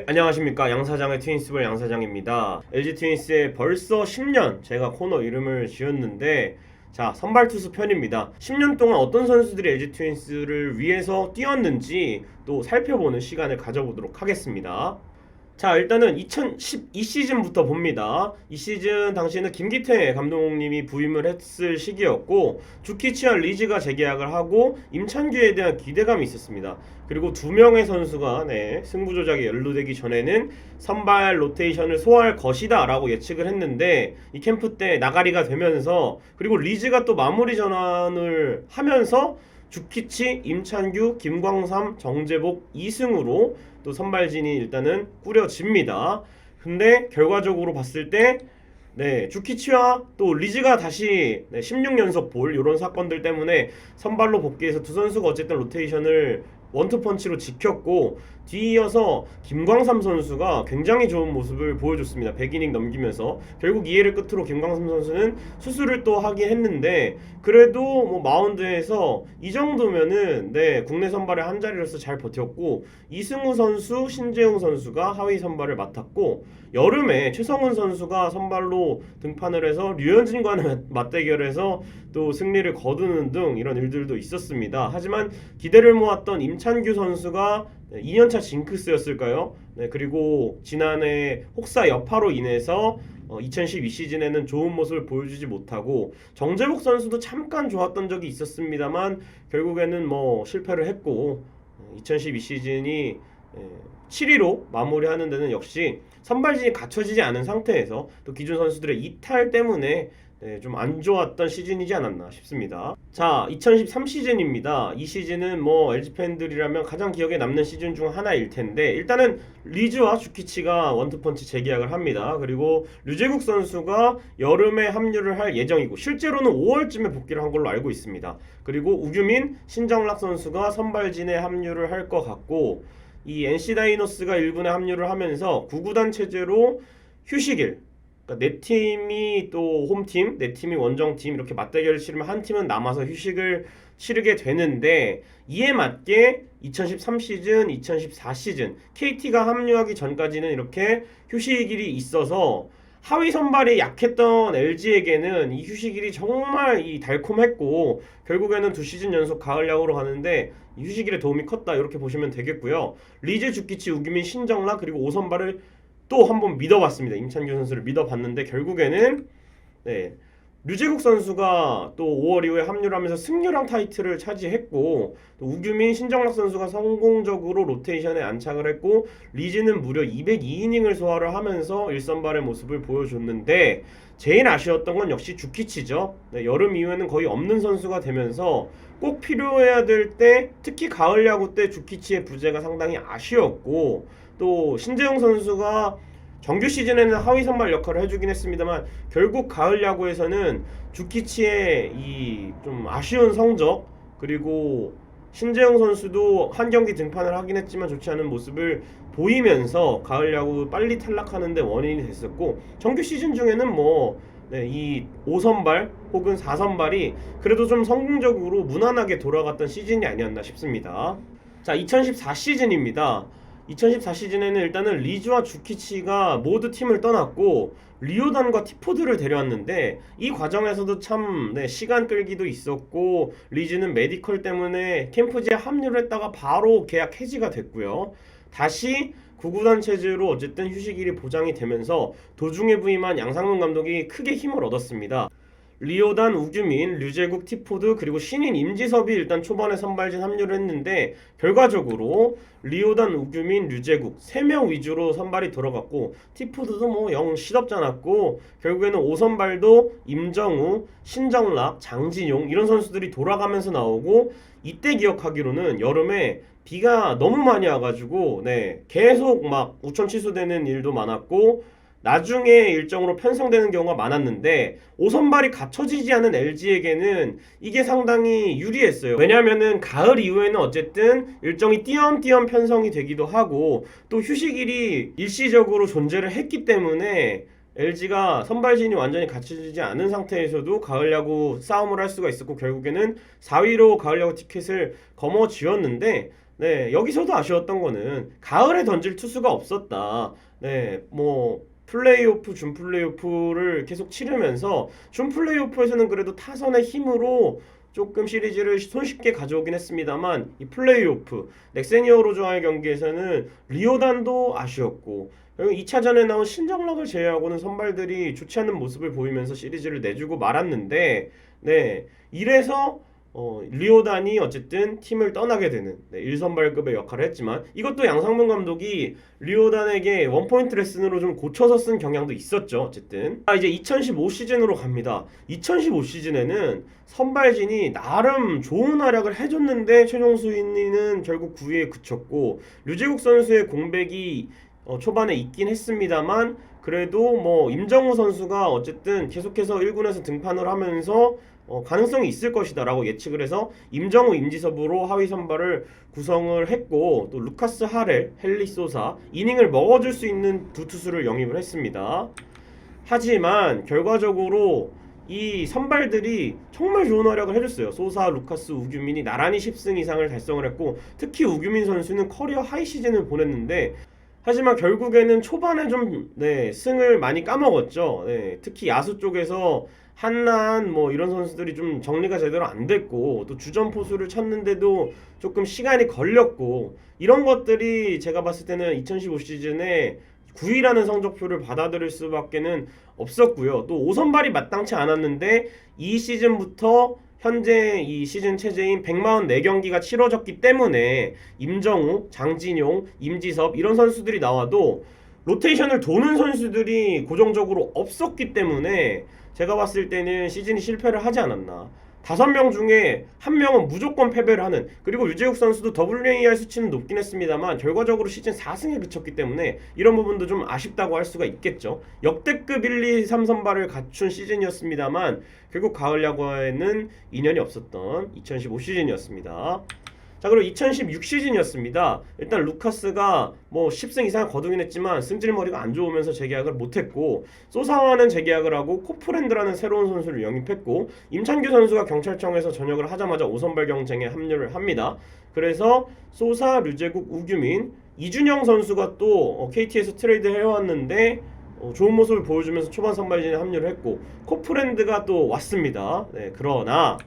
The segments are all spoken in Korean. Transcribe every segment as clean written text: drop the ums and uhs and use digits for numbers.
안녕하십니까, 양사장의 트윈스볼 양사장입니다. LG 트윈스의 벌써 10년 제가 코너 이름을 지었는데, 자, 선발 투수 편입니다. 10년 동안 어떤 선수들이 LG 트윈스를 위해서 뛰었는지 또 살펴보는 시간을 가져보도록 하겠습니다. 자, 일단은 2012 시즌부터 봅니다. 이 시즌 당시에는 김기태 감독님이 부임을 했을 시기였고, 주키치와 리즈가 재계약을 하고 임찬규에 대한 기대감이 있었습니다. 그리고 두 명의 선수가 승부 조작에 연루되기 전에는 선발 로테이션을 소화할 것이다 라고 예측을 했는데, 이 캠프 때 나가리가 되면서, 그리고 리즈가 또 마무리 전환을 하면서 주키치, 임찬규, 김광삼, 정재복, 이승우로 또 선발진이 일단은 꾸려집니다. 근데 결과적으로 봤을 때 주키치와 또 리즈가 다시 16연속 볼 이런 사건들 때문에 선발로 복귀해서 두 선수가 어쨌든 로테이션을 원투펀치로 지켰고, 뒤이어서 김광삼 선수가 굉장히 좋은 모습을 보여줬습니다. 100이닝 넘기면서 결국 2회를 끝으로 김광삼 선수는 수술을 또 하긴 했는데, 그래도 뭐 마운드에서 이 정도면은 국내 선발의 한 자리로서 잘 버텼고, 이승우 선수, 신재웅 선수가 하위 선발을 맡았고, 여름에 최성훈 선수가 선발로 등판을 해서 류현진과는 맞대결해서 또 승리를 거두는 등 이런 일들도 있었습니다. 하지만 기대를 모았던 임찬규 선수가 2년차 징크스였을까요? 그리고 지난해 혹사 여파로 인해서 2012 시즌에는 좋은 모습을 보여주지 못하고, 정재복 선수도 잠깐 좋았던 적이 있었습니다만 결국에는 실패를 했고, 2012 시즌이 7위로 마무리하는 데는 역시 선발진이 갖춰지지 않은 상태에서 또 기존 선수들의 이탈 때문에 좀 안 좋았던 시즌이지 않았나 싶습니다. 자, 2013 시즌입니다. 이 시즌은 LG 팬들이라면 가장 기억에 남는 시즌 중 하나일 텐데, 일단은 리즈와 주키치가 원투펀치 재계약을 합니다. 그리고 류제국 선수가 여름에 합류를 할 예정이고, 실제로는 5월쯤에 복귀를 한 걸로 알고 있습니다. 그리고 우규민, 신정락 선수가 선발진에 합류를 할 것 같고, 이 NC 다이노스가 1군에 합류를 하면서 9구단 체제로 휴식일, 그러니까 네 팀이 또 홈팀, 네 팀이 원정팀 이렇게 맞대결을 치르면 한 팀은 남아서 휴식을 치르게 되는데, 이에 맞게 2013 시즌, 2014 시즌 KT가 합류하기 전까지는 이렇게 휴식일이 있어서 하위 선발이 약했던 LG에게는 이 휴식일이 정말 달콤했고, 결국에는 두 시즌 연속 가을 야구로 가는데 이 휴식일의 도움이 컸다, 이렇게 보시면 되겠고요. 리즈, 주키치, 우규민, 신정라 그리고 5선발을 또 한번 믿어봤습니다. 임찬규 선수를 믿어봤는데 결국에는 류제국 선수가 또 5월 이후에 합류를 하면서 승률왕 타이틀을 차지했고, 또 우규민, 신정락 선수가 성공적으로 로테이션에 안착을 했고, 리즈는 무려 202이닝을 소화를 하면서 1선발의 모습을 보여줬는데, 제일 아쉬웠던 건 역시 주키치죠. 여름 이후에는 거의 없는 선수가 되면서 꼭 필요해야 될 때, 특히 가을 야구 때 주키치의 부재가 상당히 아쉬웠고, 또 신재용 선수가 정규 시즌에는 하위 선발 역할을 해주긴 했습니다만 결국 가을 야구에서는 주키치의 이 좀 아쉬운 성적, 그리고 신재영 선수도 한 경기 등판을 하긴 했지만 좋지 않은 모습을 보이면서 가을 야구 빨리 탈락하는데 원인이 됐었고, 정규 시즌 중에는 이 5선발 혹은 4선발이 그래도 좀 성공적으로 무난하게 돌아갔던 시즌이 아니었나 싶습니다. 자, 2014 시즌입니다. 2014 시즌에는 일단은 리즈와 주키치가 모두 팀을 떠났고 리오단과 티포드를 데려왔는데, 이 과정에서도 참 시간 끌기도 있었고, 리즈는 메디컬 때문에 캠프지에 합류를 했다가 바로 계약 해지가 됐고요. 다시 구구단 체제로 어쨌든 휴식일이 보장이 되면서 도중에 부임한 양상문 감독이 크게 힘을 얻었습니다. 리오단, 우규민, 류제국, 티포드 그리고 신인 임지섭이 일단 초반에 선발진 합류를 했는데, 결과적으로 리오단, 우규민, 류제국 3명 위주로 선발이 들어갔고, 티포드도 영 시덥지 않았고, 결국에는 5선발도 임정우, 신정락, 장진용 이런 선수들이 돌아가면서 나오고, 이때 기억하기로는 여름에 비가 너무 많이 와가지고 계속 우천 취소되는 일도 많았고, 나중에 일정으로 편성되는 경우가 많았는데, 5선발이 갖춰지지 않은 LG에게는 이게 상당히 유리했어요. 왜냐면은 가을 이후에는 어쨌든 일정이 띄엄띄엄 편성이 되기도 하고, 또 휴식일이 일시적으로 존재를 했기 때문에 LG가 선발진이 완전히 갖춰지지 않은 상태에서도 가을 야구 싸움을 할 수가 있었고, 결국에는 4위로 가을 야구 티켓을 거머쥐었는데, 네, 여기서도 아쉬웠던 거는 가을에 던질 투수가 없었다. 네, 뭐 플레이오프, 준 플레이오프를 계속 치르면서 준 플레이오프에서는 그래도 타선의 힘으로 조금 시리즈를 손쉽게 가져오긴 했습니다만 이 플레이오프 넥센이어로즈와의 경기에서는 리오단도 아쉬웠고 2차전에 나온 신정락을 제외하고는 선발들이 좋지 않은 모습을 보이면서 시리즈를 내주고 말았는데 네, 이래서 리오단이 어쨌든 팀을 떠나게 되는 1선발급의 역할을 했지만 이것도 양상문 감독이 리오단에게 원포인트 레슨으로 좀 고쳐서 쓴 경향도 있었죠. 어쨌든 이제 2015 시즌으로 갑니다. 2015 시즌에는 선발진이 나름 좋은 활약을 해줬는데 최종 순위는 결국 9위에 그쳤고 류제국 선수의 공백이 초반에 있긴 했습니다만 그래도 뭐 임정우 선수가 어쨌든 계속해서 1군에서 등판을 하면서 가능성이 있을 것이다 라고 예측을 해서 임정우, 임지섭으로 하위 선발을 구성을 했고 또 루카스 하렐, 헨리 소사 이닝을 먹어줄 수 있는 두 투수를 영입을 했습니다. 하지만 결과적으로 이 선발들이 정말 좋은 활약을 해줬어요. 소사, 루카스, 우규민이 나란히 10승 이상을 달성을 했고 특히 우규민 선수는 커리어 하이 시즌을 보냈는데 하지만 결국에는 초반에 좀 승을 많이 까먹었죠. 특히 야수 쪽에서 한난 뭐 이런 선수들이 좀 정리가 제대로 안 됐고 또 주전 포수를 찾는데도 조금 시간이 걸렸고 이런 것들이 제가 봤을 때는 2015 시즌에 9위라는 성적표를 받아들일 수밖에는 없었고요. 또 5선발이 마땅치 않았는데 이 시즌부터 현재 이 시즌 체제인 144경기가 치러졌기 때문에 임정우, 장진용, 임지섭 이런 선수들이 나와도 로테이션을 도는 선수들이 고정적으로 없었기 때문에 제가 봤을 때는 시즌이 실패를 하지 않았나. 5명 중에 1명은 무조건 패배를 하는 그리고 유재욱 선수도 WAR 수치는 높긴 했습니다만 결과적으로 시즌 4승에 그쳤기 때문에 이런 부분도 좀 아쉽다고 할 수가 있겠죠. 역대급 1, 2, 3선발을 갖춘 시즌이었습니다만 결국 가을 야구에는 인연이 없었던 2015 시즌이었습니다. 자, 그리고 2016 시즌이었습니다. 일단 루카스가 뭐 10승 이상 거두긴 했지만 승질머리가 안 좋으면서 재계약을 못했고 소사와는 재계약을 하고 코프랜드라는 새로운 선수를 영입했고 임찬규 선수가 경찰청에서 전역을 하자마자 5선발 경쟁에 합류를 합니다. 그래서 소사, 류제국, 우규민, 이준영 선수가 또 KT에서 트레이드 해왔는데 좋은 모습을 보여주면서 초반 선발진에 합류를 했고 코프랜드가 또 왔습니다. 그러나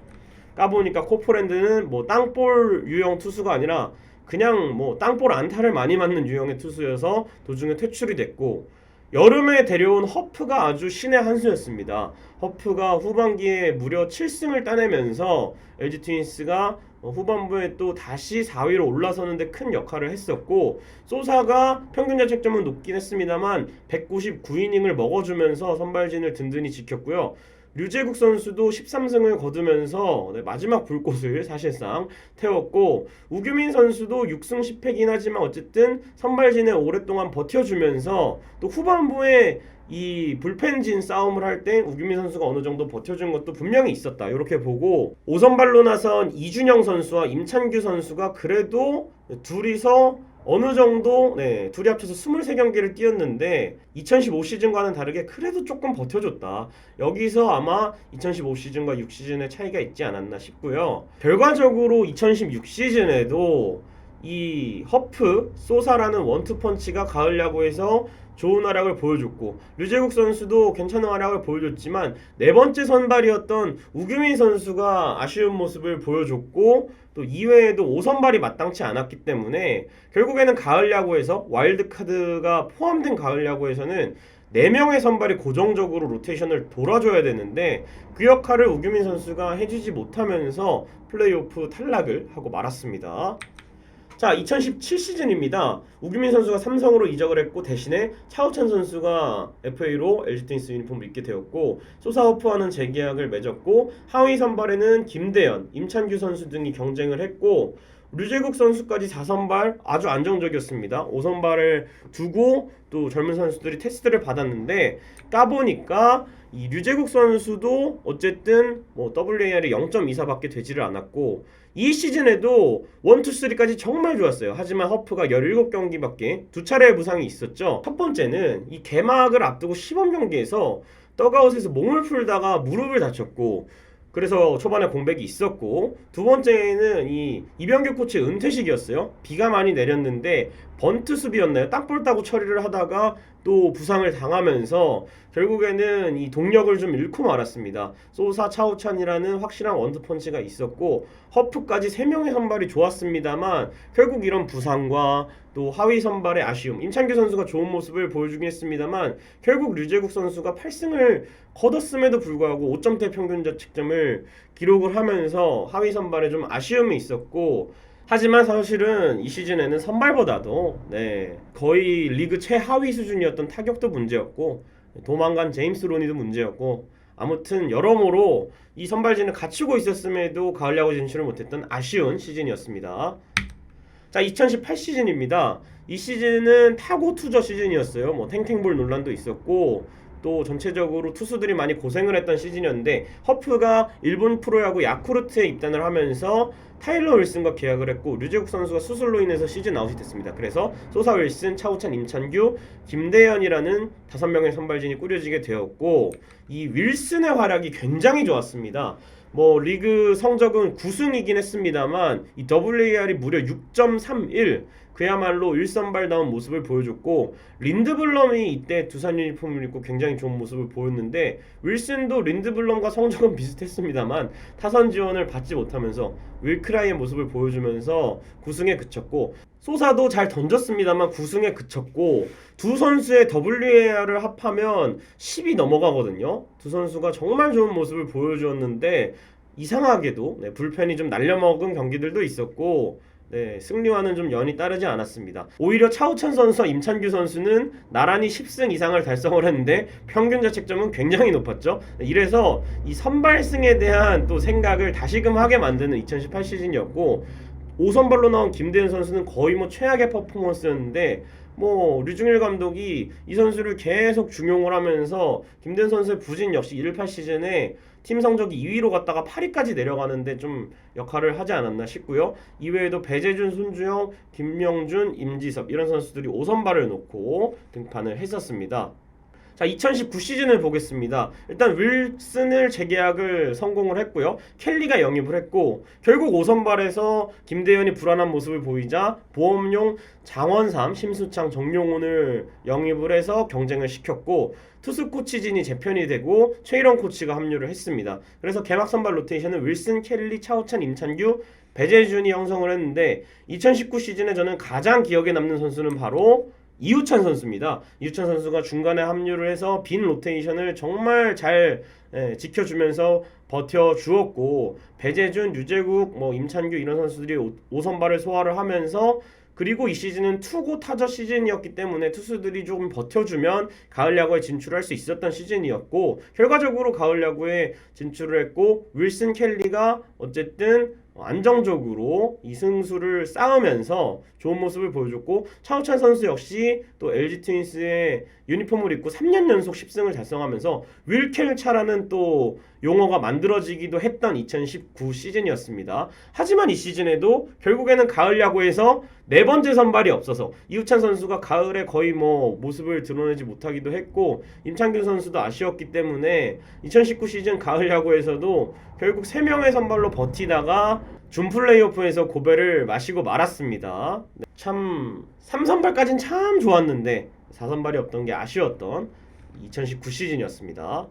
까보니까 코프랜드는 뭐 땅볼 유형 투수가 아니라 그냥 뭐 땅볼 안타를 많이 맞는 유형의 투수여서 도중에 퇴출이 됐고 여름에 데려온 허프가 아주 신의 한 수였습니다. 허프가 후반기에 무려 7승을 따내면서 LG 트윈스가 후반부에 또 다시 4위로 올라서는데 큰 역할을 했었고 소사가 평균 자책점은 높긴 했습니다만 199이닝을 먹어주면서 선발진을 든든히 지켰고요. 류제국 선수도 13승을 거두면서 마지막 불꽃을 사실상 태웠고 우규민 선수도 6승 10패긴 하지만 어쨌든 선발진에 오랫동안 버텨주면서 또 후반부에 이 불펜진 싸움을 할 때 우규민 선수가 어느 정도 버텨준 것도 분명히 있었다 이렇게 보고 5선발로 나선 이준영 선수와 임찬규 선수가 그래도 둘이서 어느 정도 둘이 합쳐서 23경기를 뛰었는데 2015 시즌과는 다르게 그래도 조금 버텨줬다. 여기서 아마 2015 시즌과 6 시즌의 차이가 있지 않았나 싶고요. 결과적으로 2016 시즌에도 이 허프, 소사라는 원투펀치가 가을 야구에서 좋은 활약을 보여줬고 류제국 선수도 괜찮은 활약을 보여줬지만 네 번째 선발이었던 우규민 선수가 아쉬운 모습을 보여줬고 또 이외에도 5선발이 마땅치 않았기 때문에 결국에는 가을 야구에서 와일드카드가 포함된 가을 야구에서는 4명의 선발이 고정적으로 로테이션을 돌아줘야 되는데 그 역할을 우규민 선수가 해주지 못하면서 플레이오프 탈락을 하고 말았습니다. 자, 2017 시즌입니다. 우규민 선수가 삼성으로 이적을 했고 대신에 차우찬 선수가 FA로 LG 트윈스 유니폼을 입게 되었고 소사호프와는 재계약을 맺었고 하위 선발에는 김대현, 임찬규 선수 등이 경쟁을 했고 류제국 선수까지 4선발 아주 안정적이었습니다. 5선발을 두고 또 젊은 선수들이 테스트를 받았는데 까보니까 이 류제국 선수도 어쨌든 뭐 WAR이 0.24밖에 되지를 않았고 이 시즌에도 1, 2, 3까지 정말 좋았어요. 하지만 허프가 17경기밖에 두 차례의 부상이 있었죠. 첫 번째는 이 개막을 앞두고 시범 경기에서 더그아웃에서 몸을 풀다가 무릎을 다쳤고 그래서 초반에 공백이 있었고, 두 번째는 이 이병규 코치의 은퇴식이었어요. 비가 많이 내렸는데 번트 수비였나요? 땅볼 따고 처리를 하다가 또 부상을 당하면서 결국에는 이 동력을 좀 잃고 말았습니다. 소사, 차우찬이라는 확실한 원투펀치가 있었고 허프까지 3명의 선발이 좋았습니다만 결국 이런 부상과 또 하위 선발의 아쉬움, 임창규 선수가 좋은 모습을 보여주긴 했습니다만 결국 류제국 선수가 8승을 거뒀음에도 불구하고 5점대 평균 자책점을 기록을 하면서 하위 선발에 좀 아쉬움이 있었고, 하지만 사실은 이 시즌에는 선발보다도 거의 리그 최하위 수준이었던 타격도 문제였고 도망간 제임스 로니도 문제였고, 아무튼 여러모로 이 선발진을 갖추고 있었음에도 가을 야구 진출을 못했던 아쉬운 시즌이었습니다. 자, 2018 시즌입니다. 이 시즌은 타고 투저 시즌이었어요. 뭐 탱탱볼 논란도 있었고 또 전체적으로 투수들이 많이 고생을 했던 시즌이었는데, 허프가 일본 프로야구 야쿠르트에 입단을 하면서 타일러 윌슨과 계약을 했고 류제국 선수가 수술로 인해서 시즌 아웃이 됐습니다. 그래서 소사, 윌슨, 차우찬, 임찬규, 김대현이라는 5명의 선발진이 꾸려지게 되었고, 이 윌슨의 활약이 굉장히 좋았습니다. 뭐 리그 성적은 9승이긴 했습니다만 이 WAR이 무려 6.31, 그야말로 일선발다운 모습을 보여줬고, 린드블럼이 이때 두산 유니폼을 입고 굉장히 좋은 모습을 보였는데 윌슨도 린드블럼과 성적은 비슷했습니다만 타선 지원을 받지 못하면서 윌크라이의 모습을 보여주면서 9승에 그쳤고, 소사도 잘 던졌습니다만 9승에 그쳤고, 두 선수의 WAR을 합하면 10이 넘어가거든요. 두 선수가 정말 좋은 모습을 보여주었는데 이상하게도 불펜이 좀 날려먹은 경기들도 있었고 승리와는 좀 연이 따르지 않았습니다. 오히려 차우찬 선수와 임찬규 선수는 나란히 10승 이상을 달성을 했는데 평균 자책점은 굉장히 높았죠. 이래서 이 선발승에 대한 또 생각을 다시금 하게 만드는 2018 시즌이었고, 5선발로 나온 김대현 선수는 거의 뭐 최악의 퍼포먼스였는데 뭐 류중일 감독이 이 선수를 계속 중용을 하면서 김대현 선수의 부진 역시 118 시즌에 팀 성적이 2위로 갔다가 8위까지 내려가는데 좀 역할을 하지 않았나 싶고요. 이외에도 배재준, 손주영, 김명준, 임지섭 이런 선수들이 5선발을 놓고 등판을 했었습니다. 자, 2019 시즌을 보겠습니다. 일단 윌슨을 재계약을 성공을 했고요. 켈리가 영입을 했고 결국 5선발에서 김대현이 불안한 모습을 보이자 보험용 장원삼, 심수창, 정용훈을 영입을 해서 경쟁을 시켰고, 투수 코치진이 재편이 되고 최일원 코치가 합류를 했습니다. 그래서 개막 선발 로테이션은 윌슨, 켈리, 차우찬, 임찬규, 배재준이 형성을 했는데 2019 시즌에 저는 가장 기억에 남는 선수는 바로 이우찬 선수입니다. 이우찬 선수가 중간에 합류를 해서 빈 로테이션을 정말 잘 지켜주면서 버텨주었고, 배재준, 유재국, 임찬규 이런 선수들이 5선발을 소화를 하면서, 그리고 이 시즌은 투고 타저 시즌이었기 때문에 투수들이 조금 버텨주면 가을 야구에 진출할 수 있었던 시즌이었고, 결과적으로 가을 야구에 진출을 했고 윌슨, 켈리가 어쨌든 안정적으로 이 승수를 쌓으면서 좋은 모습을 보여줬고, 차우찬 선수 역시 또 LG 트윈스의 유니폼을 입고 3년 연속 10승을 달성하면서 윌켈차라는 또 용어가 만들어지기도 했던 2019 시즌이었습니다. 하지만 이 시즌에도 결국에는 가을 야구에서 4번째 선발이 없어서 이우찬 선수가 가을에 거의 모습을 드러내지 못하기도 했고, 임창규 선수도 아쉬웠기 때문에 2019 시즌 가을 야구에서도 결국 3명의 선발로 버티다가 준 플레이오프에서 고배를 마시고 말았습니다. 참 3선발까지는 참 좋았는데 4선발이 없던 게 아쉬웠던 2019 시즌이었습니다.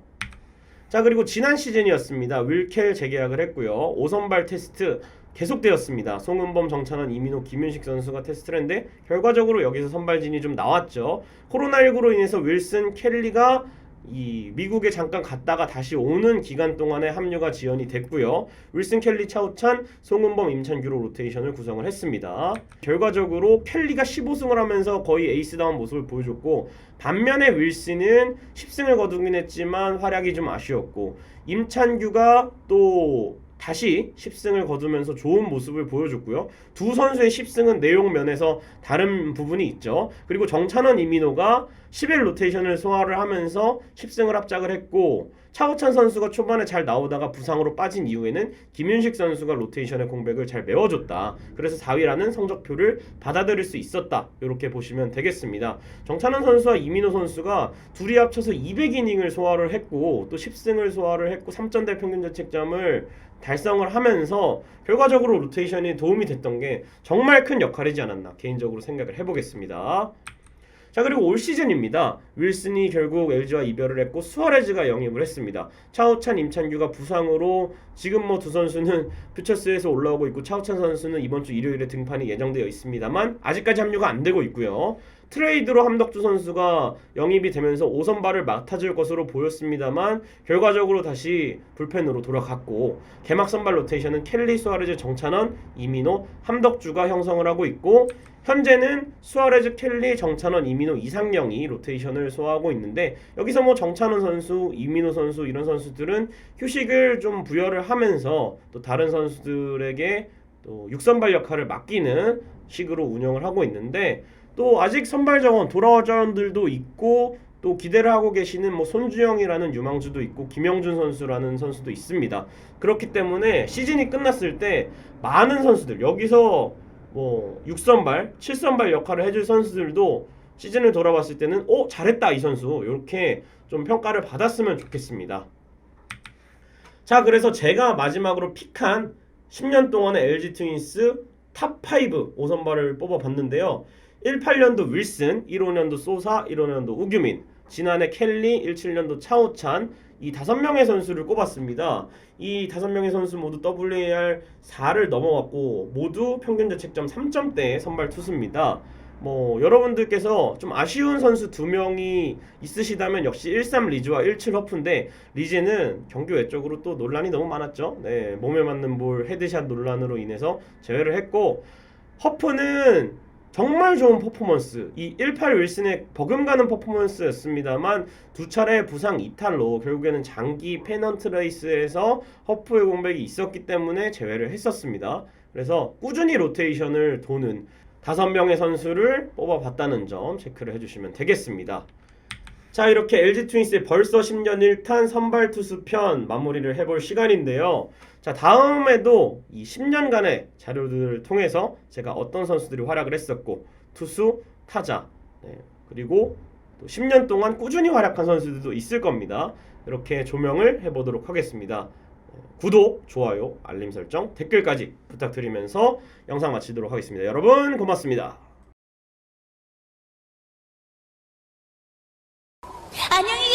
자, 그리고 지난 시즌이었습니다. 윌켈 재계약을 했고요. 5선발 테스트 계속되었습니다. 송은범, 정찬원, 이민호, 김윤식 선수가 테스트를 했는데 결과적으로 여기서 선발진이 좀 나왔죠. 코로나19로 인해서 윌슨, 켈리가 이 미국에 잠깐 갔다가 다시 오는 기간 동안에 합류가 지연이 됐고요. 윌슨, 켈리, 차우찬, 송은범, 임찬규로 로테이션을 구성을 했습니다. 결과적으로 켈리가 15승을 하면서 거의 에이스다운 모습을 보여줬고, 반면에 윌슨은 10승을 거두긴 했지만 활약이 좀 아쉬웠고, 임찬규가 또 다시 10승을 거두면서 좋은 모습을 보여줬고요. 두 선수의 10승은 내용 면에서 다른 부분이 있죠. 그리고 정찬원, 이민호가 11 로테이션을 소화를 하면서 10승을 합작을 했고, 차우찬 선수가 초반에 잘 나오다가 부상으로 빠진 이후에는 김윤식 선수가 로테이션의 공백을 잘 메워줬다. 그래서 4위라는 성적표를 받아들일 수 있었다. 이렇게 보시면 되겠습니다. 정찬원 선수와 이민호 선수가 둘이 합쳐서 200이닝을 소화를 했고 또 10승을 소화를 했고 3점대 평균 자책점을 달성을 하면서 결과적으로 로테이션이 도움이 됐던 게 정말 큰 역할이지 않았나 개인적으로 생각을 해보겠습니다. 자, 그리고 올 시즌입니다. 윌슨이 결국 LG와 이별을 했고 수아레즈가 영입을 했습니다. 차우찬, 임찬규가 부상으로 지금 뭐 두 선수는 퓨처스에서 올라오고 있고 차우찬 선수는 이번 주 일요일에 등판이 예정되어 있습니다만 아직까지 합류가 안 되고 있고요. 트레이드로 함덕주 선수가 영입이 되면서 5선발을 맡아줄 것으로 보였습니다만 결과적으로 다시 불펜으로 돌아갔고 개막 선발 로테이션은 켈리, 수아레즈, 정찬원, 이민호, 함덕주가 형성을 하고 있고 현재는 수아레즈, 켈리, 정찬원, 이민호, 이상영이 로테이션을 소화하고 있는데 여기서 뭐 정찬원 선수, 이민호 선수 이런 선수들은 휴식을 좀 부여를 하면서 또 다른 선수들에게 또 6선발 역할을 맡기는 식으로 운영을 하고 있는데 또 아직 선발 정원 돌아올 자원들도 있고 또 기대를 하고 계시는 뭐 손주영이라는 유망주도 있고 김영준 선수라는 선수도 있습니다. 그렇기 때문에 시즌이 끝났을 때 많은 선수들 여기서 뭐 6선발, 7선발 역할을 해줄 선수들도 시즌을 돌아봤을 때는 잘했다 이 선수 이렇게 좀 평가를 받았으면 좋겠습니다. 자, 그래서 제가 마지막으로 픽한 10년 동안의 LG 트윈스 탑5 5선발을 뽑아봤는데요. 18년도 윌슨, 15년도 소사, 15년도 우규민, 지난해 켈리, 17년도 차우찬 이 5명의 선수를 꼽았습니다. 이 5명의 선수 모두 WAR 4를 넘어갔고 모두 평균 자책점 3점대의 선발 투수입니다. 뭐 여러분들께서 좀 아쉬운 선수 2명이 있으시다면 역시 13 리즈와 17 허프인데 리즈는 경기 외적으로 또 논란이 너무 많았죠. 네, 몸에 맞는 볼 헤드샷 논란으로 인해서 제외를 했고 허프는 정말 좋은 퍼포먼스 이 18 윌슨의 버금가는 퍼포먼스였습니다만 두 차례 부상 이탈로 결국에는 장기 페넌트 레이스에서 허프의 공백이 있었기 때문에 제외를 했었습니다. 그래서 꾸준히 로테이션을 도는 5명의 선수를 뽑아봤다는 점 체크를 해주시면 되겠습니다. 자, 이렇게 LG 트윈스의 벌써 10년 1탄 선발 투수 편 마무리를 해볼 시간인데요. 자, 다음에도 이 10년간의 자료들을 통해서 제가 어떤 선수들이 활약을 했었고 투수, 타자, 그리고 또 10년 동안 꾸준히 활약한 선수들도 있을 겁니다. 이렇게 조명을 해보도록 하겠습니다. 구독, 좋아요, 알림 설정, 댓글까지 부탁드리면서 영상 마치도록 하겠습니다. 여러분 고맙습니다. 안녕히